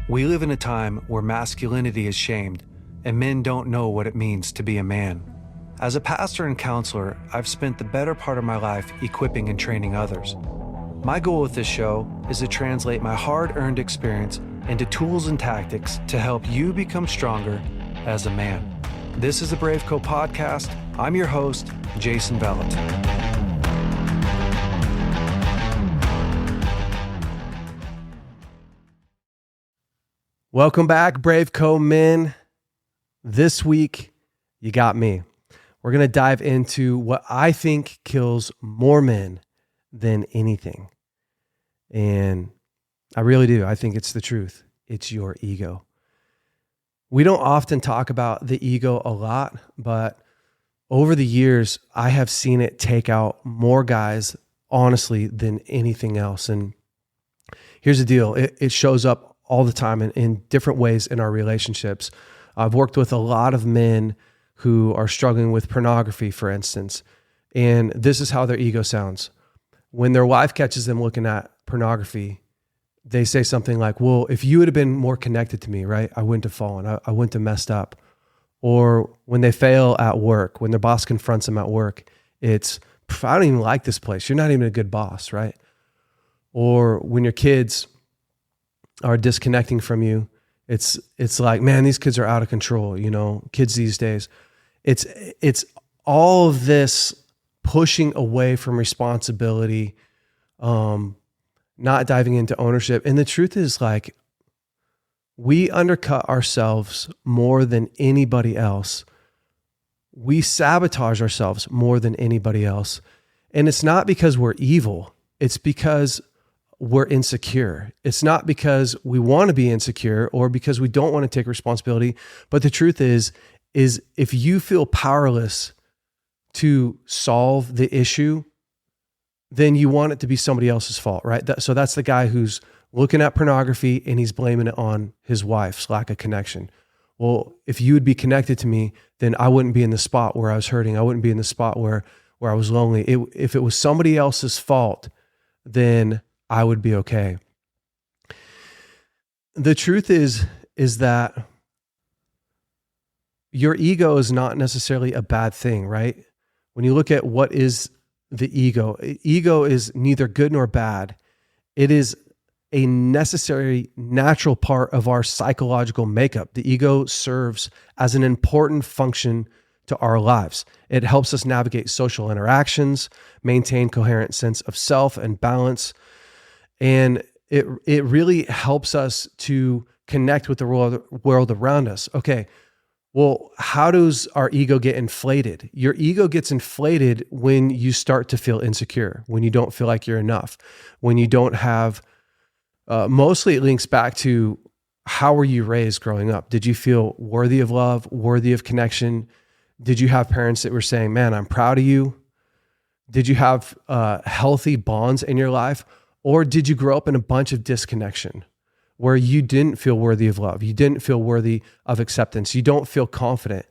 We live in a time where masculinity is shamed and men don't know what it means to be a man. As a pastor and counselor, I've spent the better part of my life equipping and training others. My goal with this show is to translate my hard-earned experience into tools and tactics to help you become stronger as a man. This is the BraveCo podcast. I'm your host, Jason Vallotton. Welcome back, BraveCo men. This week, you got me. We're going to dive into what I think kills more men than anything. And I really do. I think it's the truth. It's your ego. We don't often talk about the ego a lot, but over the years, I have seen it take out more guys, honestly, than anything else. And here's the deal. It shows up all the time in different ways in our relationships. I've worked with a lot of men who are struggling with pornography, for instance, and this is how their ego sounds. When their wife catches them looking at pornography, they say something like, well, if you would have been more connected to me, right, I wouldn't have fallen. I wouldn't have messed up. Or when they fail at work, when their boss confronts them at work, it's, I don't even like this place. You're not even a good boss, right? Or when your kids are disconnecting from you, it's like, man, these kids are out of control, kids these days. It's all of this pushing away from responsibility, not diving into ownership. And the truth is, like, we undercut ourselves more than anybody else. We sabotage ourselves more than anybody else. And it's not because we're evil. It's because we're insecure. It's not because we want to be insecure or because we don't want to take responsibility. But the truth is if you feel powerless to solve the issue, then you want it to be somebody else's fault, right? So that's the guy who's looking at pornography and he's blaming it on his wife's lack of connection. Well, if you would be connected to me, then I wouldn't be in the spot where I was hurting. I wouldn't be in the spot where I was lonely. If it was somebody else's fault, then I would be okay. The truth is that your ego is not necessarily a bad thing, right? When you look at what is the ego is neither good nor bad. It is a necessary, natural part of our psychological makeup. The ego serves as an important function to our lives. It helps us navigate social interactions, maintain coherent sense of self and balance. And it really helps us to connect with the world around us. Okay, well, how does our ego get inflated? Your ego gets inflated when you start to feel insecure, when you don't feel like you're enough, when you don't have, mostly it links back to how were you raised growing up? Did you feel worthy of love, worthy of connection? Did you have parents that were saying, man, I'm proud of you? Did you have healthy bonds in your life? Or did you grow up in a bunch of disconnection where you didn't feel worthy of love? You didn't feel worthy of acceptance. You don't feel confident.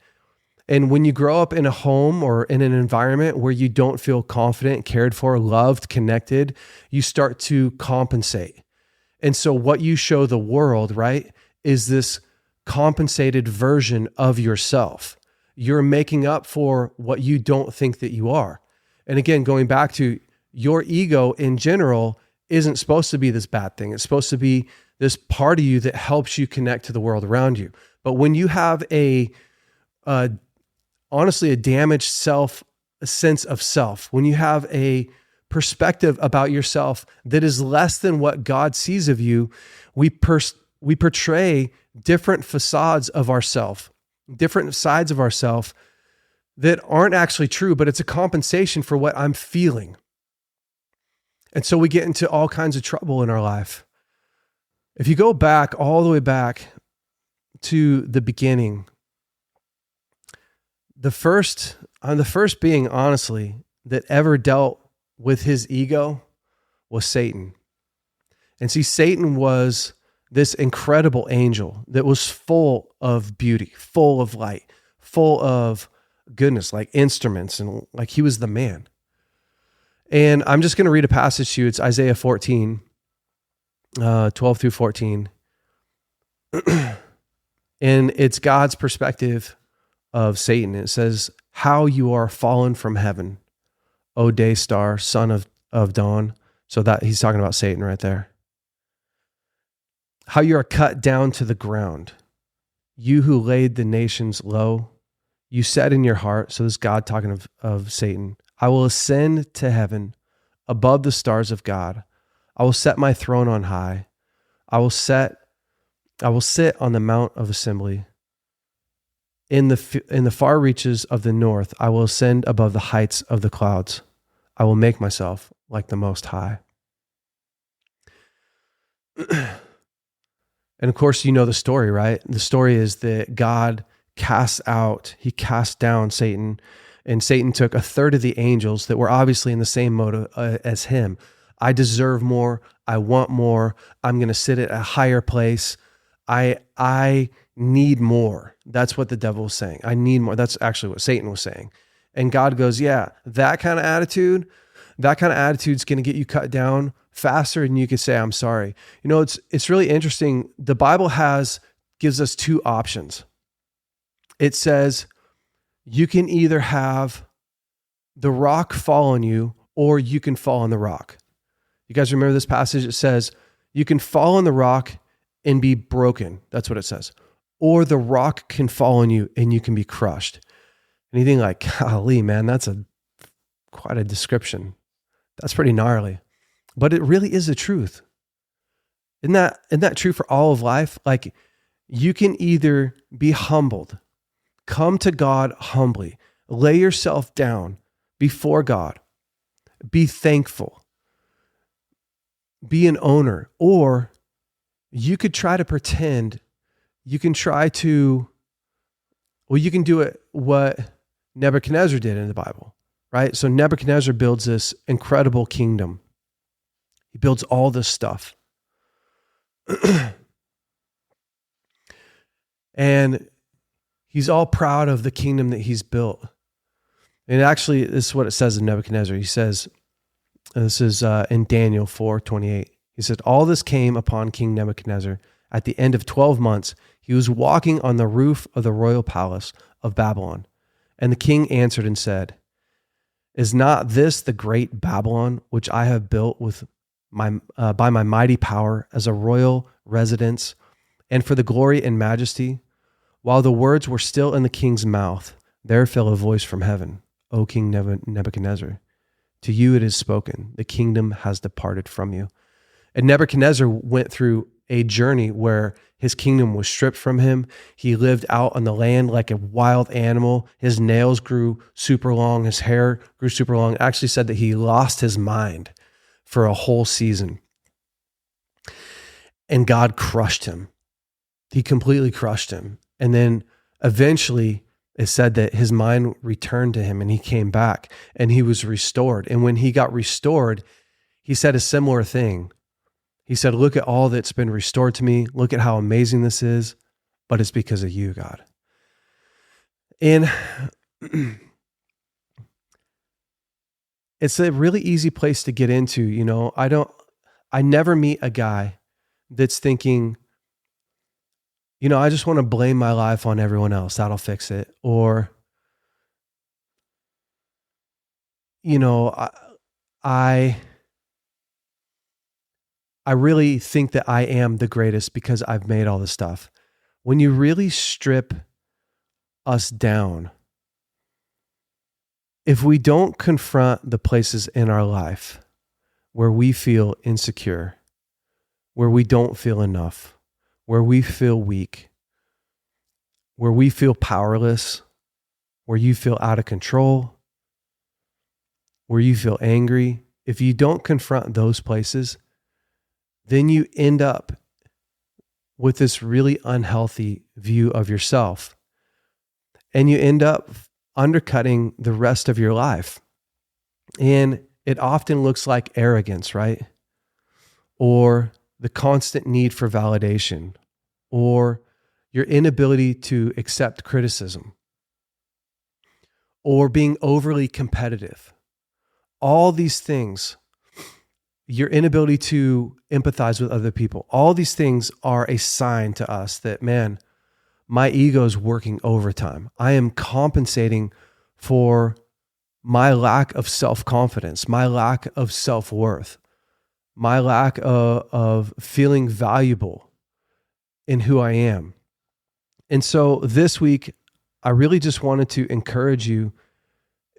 And when you grow up in a home or in an environment where you don't feel confident, cared for, loved, connected, you start to compensate. And so what you show the world, right, is this compensated version of yourself. You're making up for what you don't think that you are. And again, going back to your ego in general isn't supposed to be this bad thing. It's supposed to be this part of you that helps you connect to the world around you. But when you have honestly, a damaged a sense of self, when you have a perspective about yourself that is less than what God sees of you, we portray different facades of ourself, different sides of ourself that aren't actually true, but it's a compensation for what I'm feeling. And so we get into all kinds of trouble in our life. If you go back, all the way back to the beginning, the first being, honestly, that ever dealt with his ego was Satan. And see, Satan was this incredible angel that was full of beauty, full of light, full of goodness, like instruments, and like he was the man. And I'm just going to read a passage to you. It's Isaiah 14, 12 through 14. And it's God's perspective of Satan. It says, how you are fallen from heaven, O day star, son of dawn. So that he's talking about Satan right there. How you are cut down to the ground. You who laid the nations low, you said in your heart, so this is God talking of Satan, I will ascend to heaven above the stars of God. I will set my throne on high. I will sit on the mount of assembly. In the far reaches of the north, I will ascend above the heights of the clouds. I will make myself like the Most High. And of course, you know the story, right? The story is that God cast down Satan, and Satan took a third of the angels that were obviously in the same mode as him. I deserve more. I want more. I'm going to sit at a higher place. I need more. That's what the devil was saying. I need more. That's actually what Satan was saying. And God goes, yeah, that kind of attitude is going to get you cut down faster than you can say, I'm sorry. You know, it's really interesting. The Bible gives us two options. It says you can either have the rock fall on you or you can fall on the rock. You guys remember this passage? It says you can fall on the rock and be broken. That's what it says. Or the rock can fall on you and you can be crushed. And you think like, golly, man, that's quite a description. That's pretty gnarly. But it really is the truth. Isn't that true for all of life? Like, you can either be humbled, come to God humbly, lay yourself down before God, be thankful, be an owner, or you could try to pretend, you can do it what Nebuchadnezzar did in the Bible, right? So Nebuchadnezzar builds this incredible kingdom. He builds all this stuff. And he's all proud of the kingdom that he's built. And actually, this is what it says in Nebuchadnezzar. He says, this is in Daniel 4:28. He said, all this came upon King Nebuchadnezzar at the end of 12 months. He was walking on the roof of the royal palace of Babylon. And the king answered and said, is not this the great Babylon, which I have built by my mighty power as a royal residence and for the glory and majesty? While the words were still in the king's mouth, there fell a voice from heaven, O King Nebuchadnezzar, to you it is spoken, the kingdom has departed from you. And Nebuchadnezzar went through a journey where his kingdom was stripped from him. He lived out on the land like a wild animal. His nails grew super long. His hair grew super long. It actually said that he lost his mind for a whole season. And God crushed him. He completely crushed him. And then eventually it said that his mind returned to him and he came back and he was restored. And when he got restored, he said a similar thing. He said, look at all that's been restored to me. Look at how amazing this is, but it's because of you, God. And it's a really easy place to get into. You know, I never meet a guy that's thinking, you know, I just want to blame my life on everyone else. That'll fix it. Or, you know, I really think that I am the greatest because I've made all this stuff. When you really strip us down, if we don't confront the places in our life where we feel insecure, where we don't feel enough, where we feel weak, where we feel powerless, where you feel out of control, where you feel angry, if you don't confront those places, then you end up with this really unhealthy view of yourself. And you end up undercutting the rest of your life. And it often looks like arrogance, right? Or the constant need for validation, or your inability to accept criticism, or being overly competitive. All these things your inability to empathize with other people. All these things are a sign to us that, man, my ego is working overtime. I am compensating for my lack of self-confidence, my lack of self-worth, my lack of feeling valuable in who I am. And so this week, I really just wanted to encourage you,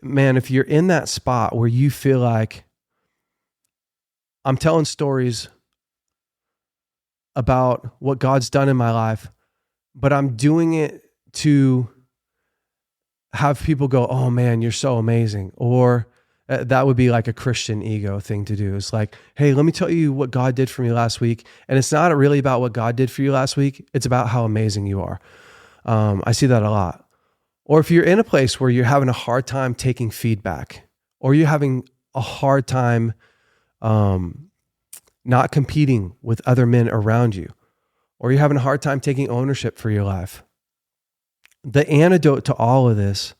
man, if you're in that spot where you feel like I'm telling stories about what God's done in my life, but I'm doing it to have people go, oh man, you're so amazing. Or that would be like a Christian ego thing to do. It's like, hey, let me tell you what God did for me last week. And it's not really about what God did for you last week. It's about how amazing you are. I see that a lot. Or if you're in a place where you're having a hard time taking feedback, or you're having a hard time not competing with other men around you, or you're having a hard time taking ownership for your life, the antidote to all of this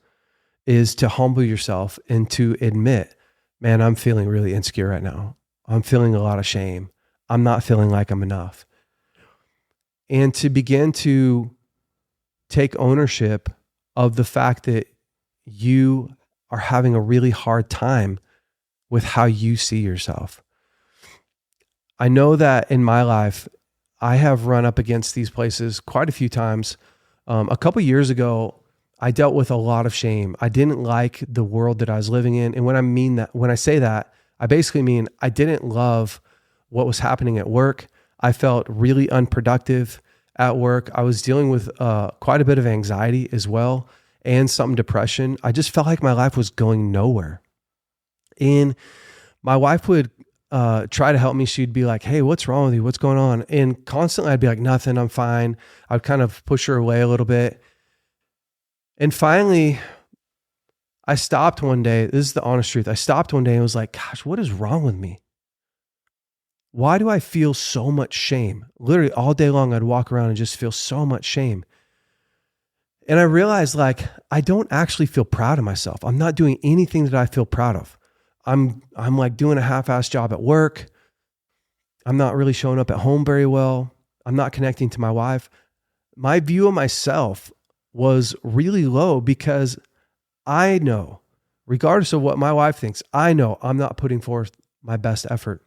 is to humble yourself and to admit, man, I'm feeling really insecure right now. I'm feeling a lot of shame. I'm not feeling like I'm enough. And to begin to take ownership of the fact that you are having a really hard time with how you see yourself. I know that in my life, I have run up against these places quite a few times. A couple years ago, I dealt with a lot of shame. I didn't like the world that I was living in. And when I say that, I basically mean I didn't love what was happening at work. I felt really unproductive at work. I was dealing with quite a bit of anxiety as well, and some depression. I just felt like my life was going nowhere. And my wife would try to help me. She'd be like, hey, what's wrong with you? What's going on? And constantly I'd be like, nothing, I'm fine. I'd kind of push her away a little bit. And finally, I stopped one day. This is the honest truth. I stopped one day and was like, gosh, what is wrong with me? Why do I feel so much shame? Literally all day long, I'd walk around and just feel so much shame. And I realized, like, I don't actually feel proud of myself. I'm not doing anything that I feel proud of. I'm like doing a half-assed job at work. I'm not really showing up at home very well. I'm not connecting to my wife. My view of myself was really low because I know, regardless of what my wife thinks, I know I'm not putting forth my best effort.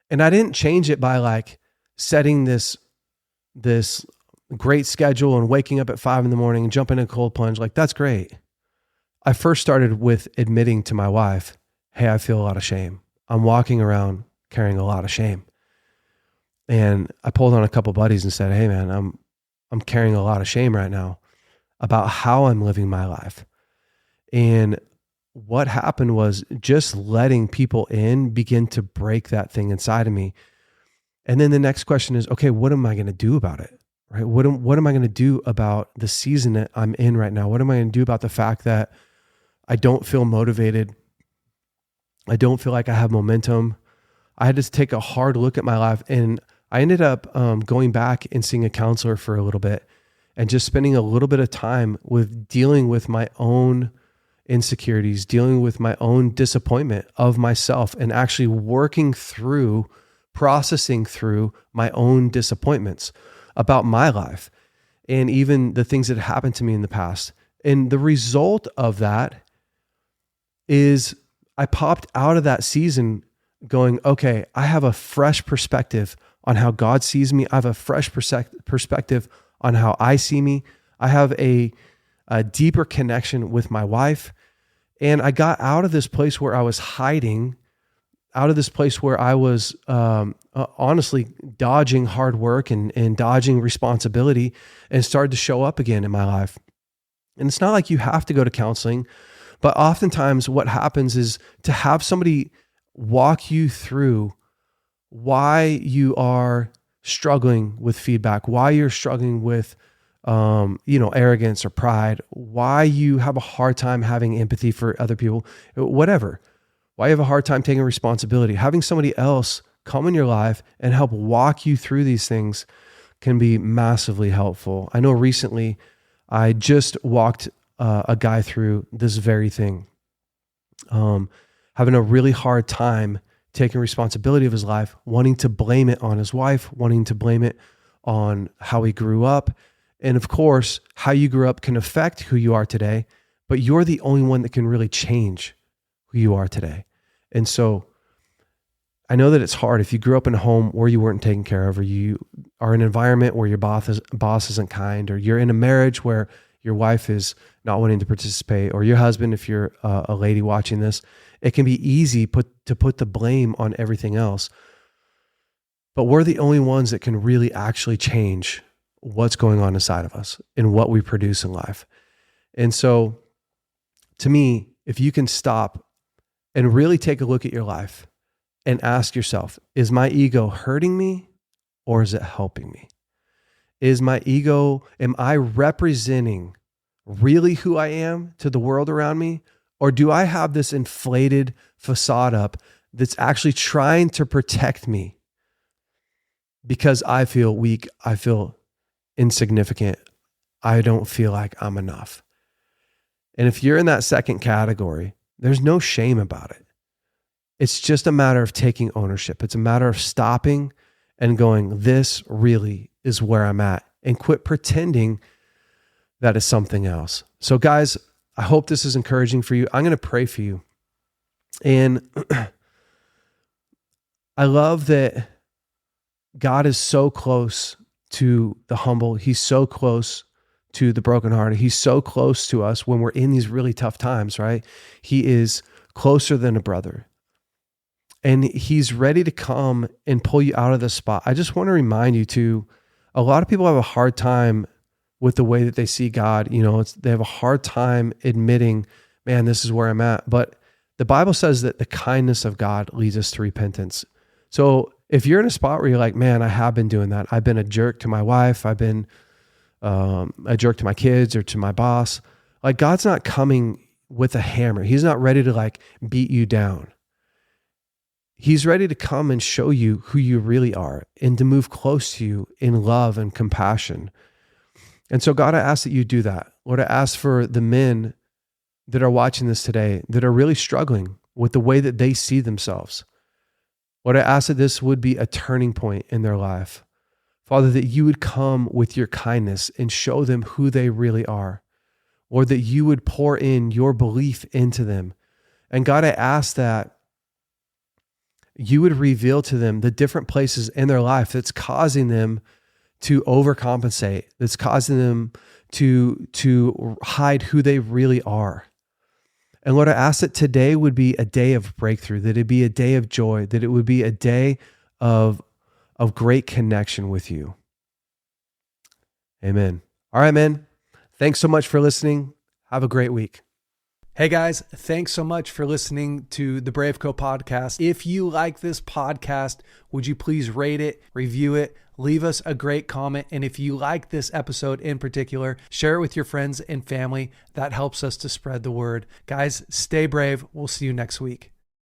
And I didn't change it by like setting this great schedule and waking up at 5 a.m. and jumping in a cold plunge. Like, that's great. I first started with admitting to my wife, hey, I feel a lot of shame. I'm walking around carrying a lot of shame. And I pulled on a couple buddies and said, hey man, I'm carrying a lot of shame right now about how I'm living my life. And what happened was just letting people in begin to break that thing inside of me. And then the next question is, okay, what am I going to do about it? Right? What am I going to do about the season that I'm in right now? What am I going to do about the fact that I don't feel motivated? I don't feel like I have momentum. I had to take a hard look at my life, and I ended up going back and seeing a counselor for a little bit and just spending a little bit of time with dealing with my own insecurities, dealing with my own disappointment of myself, and actually processing through my own disappointments about my life and even the things that happened to me in the past. And the result of that is I popped out of that season going, okay, I have a fresh perspective on how God sees me. I have a fresh perspective on how I see me. I have a deeper connection with my wife. And I got out of this place where I was hiding, out of this place where I was honestly dodging hard work and dodging responsibility, and started to show up again in my life. And it's not like you have to go to counseling, but oftentimes what happens is to have somebody walk you through why you are struggling with feedback, why you're struggling with arrogance or pride, why you have a hard time having empathy for other people, whatever, why you have a hard time taking responsibility. Having somebody else come in your life and help walk you through these things can be massively helpful. I know recently I just walked a guy through this very thing, having a really hard time taking responsibility of his life, wanting to blame it on his wife, wanting to blame it on how he grew up. And of course, how you grew up can affect who you are today, but you're the only one that can really change who you are today. And so I know that it's hard if you grew up in a home where you weren't taken care of, or you are in an environment where your boss isn't kind, or you're in a marriage where your wife is not wanting to participate, or your husband, if you're a lady watching this. It can be easy to put the blame on everything else. But we're the only ones that can really actually change what's going on inside of us and what we produce in life. And so to me, if you can stop and really take a look at your life and ask yourself, is my ego hurting me or is it helping me? Is my ego, am I representing really who I am to the world around me? Or do I have this inflated facade up that's actually trying to protect me because I feel weak, I feel insignificant, I don't feel like I'm enough? And if you're in that second category, there's no shame about it. It's just a matter of taking ownership. It's a matter of stopping and going, this really is where I'm at, and quit pretending that is something else. So guys, I hope this is encouraging for you. I'm going to pray for you. And I love that God is so close to the humble. He's so close to the brokenhearted. He's so close to us when we're in these really tough times, right? He is closer than a brother. And he's ready to come and pull you out of the spot. I just want to remind you too, a lot of people have a hard time with the way that they see God. You know, they have a hard time admitting, man, this is where I'm at. But the Bible says that the kindness of God leads us to repentance. So if you're in a spot where you're like, man, I have been doing that. I've been a jerk to my wife. I've been a jerk to my kids or to my boss. Like, God's not coming with a hammer. He's not ready to like beat you down. He's ready to come and show you who you really are and to move close to you in love and compassion. And so God, I ask that you do that. Lord, I ask for the men that are watching this today that are really struggling with the way that they see themselves. Lord, I ask that this would be a turning point in their life. Father, that you would come with your kindness and show them who they really are. Or that you would pour in your belief into them. And God, I ask that you would reveal to them the different places in their life that's causing them to overcompensate, that's causing them to hide who they really are. And Lord, I ask that today would be a day of breakthrough, that it'd be a day of joy, that it would be a day of great connection with you. Amen. All right, man. Thanks so much for listening. Have a great week. Hey guys, thanks so much for listening to the BraveCo podcast. If you like this podcast, would you please rate it, review it, leave us a great comment. And if you like this episode in particular, share it with your friends and family. That helps us to spread the word. Guys, stay brave. We'll see you next week.